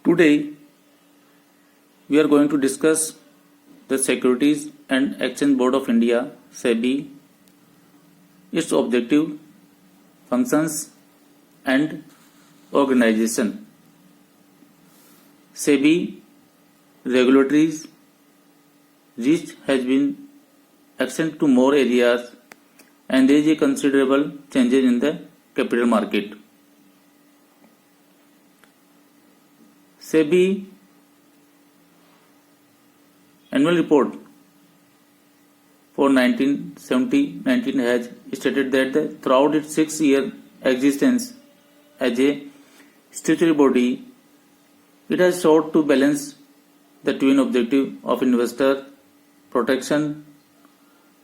Today, we are going to discuss the Securities and Exchange Board of India (SEBI), its objective, functions, and organization. SEBI regulatory reach has been extended to more areas, and there is a considerable changes in the capital market. SEBI annual report for 1970-19 has stated that throughout its 6-year existence as a statutory body, it has sought to balance the twin objective of investor protection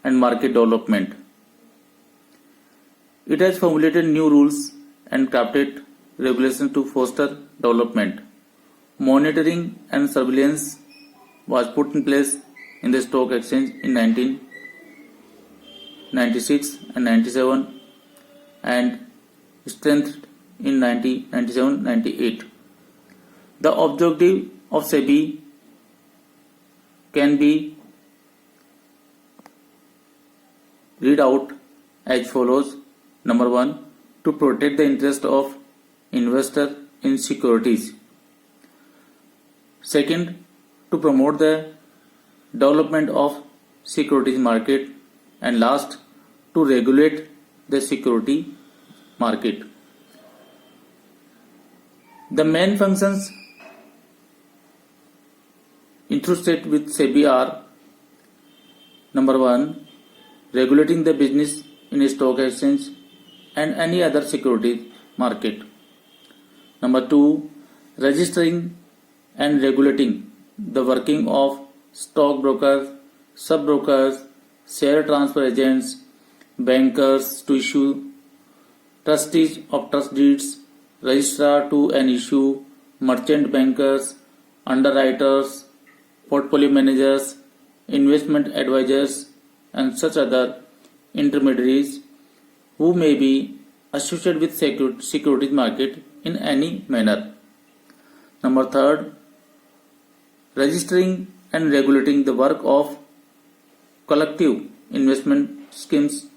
and market development. It has formulated new rules and crafted regulations to foster development. Monitoring and surveillance was put in place in the stock exchange in 1996 and 97 and strengthened in 1997-98. The objective of SEBI can be read out as follows. Number 1, to protect the interest of investor in securities. Second, to promote the development of securities market. And last, to regulate the security market. The main functions entrusted with SEBI are: number 1, regulating the business in a stock exchange and any other securities market. Number 2, registering and regulating the working of stock brokers, sub-brokers, share transfer agents, bankers to issue, trustees of trust deeds, registrar to an issue, merchant bankers, underwriters, portfolio managers, investment advisors, and such other intermediaries who may be associated with securities market in any manner. Number 3, registering and regulating the work of collective investment schemes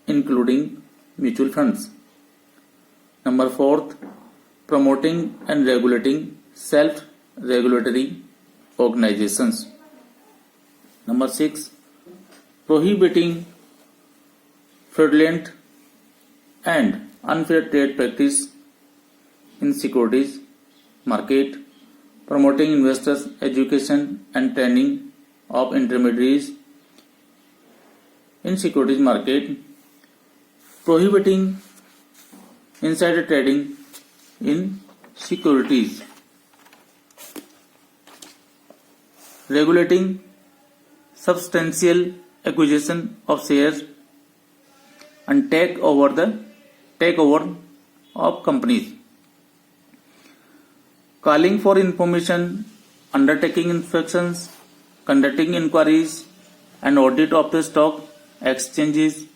including mutual funds. Number 4, promoting and regulating self-regulatory organizations. Number 6, prohibiting fraudulent and unfair trade practice in securities market, promoting investors' education and training of intermediaries in securities market, prohibiting insider trading in securities, regulating substantial acquisition of shares and takeover of companies, calling for information, undertaking inspections, conducting inquiries and audit of the stock exchanges,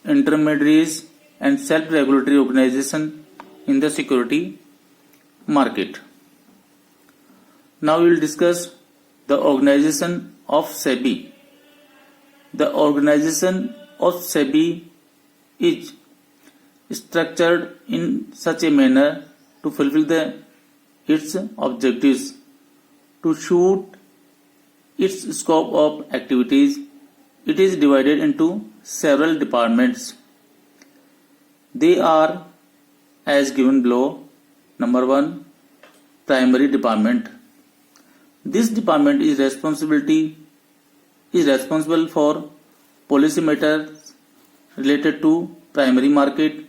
intermediaries and self-regulatory organization in the security market. Now we will discuss the organization of SEBI. The organization of SEBI is structured in such a manner to fulfill its objectives. To suit its scope of activities, it is divided into several departments. They are as given below. Number 1, primary department. This department is responsible for policy matters related to primary market,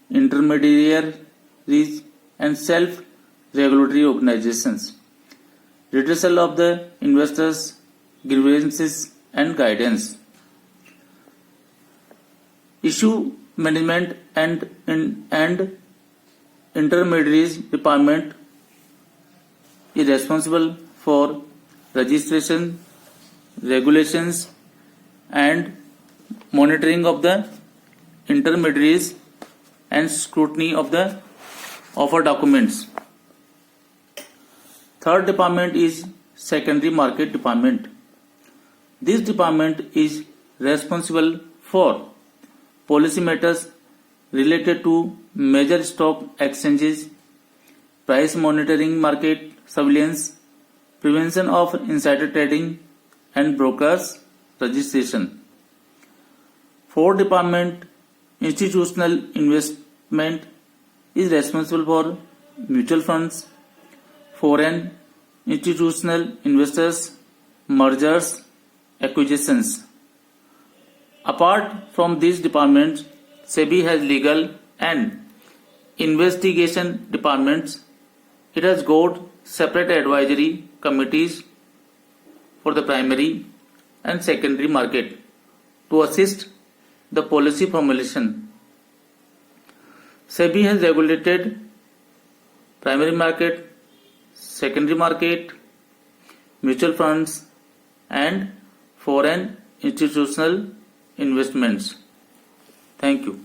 intermediaries and self-regulatory organizations, redressal of the investors' grievances and guidance. Issue management and intermediaries department is responsible for registration, regulations and monitoring of the intermediaries and scrutiny of the offer documents. Third department is secondary market department. This department is responsible for policy matters related to major stock exchanges, price monitoring, market surveillance, prevention of insider trading, and brokers registration. Fourth department, institutional investment, is responsible for mutual funds, foreign institutional investors, mergers, acquisitions. Apart from these departments, SEBI has legal and investigation departments. It has got separate advisory committees for the primary and secondary market to assist the policy formulation. SEBI has regulated primary market, secondary market, mutual funds, and foreign institutional investments. Thank you.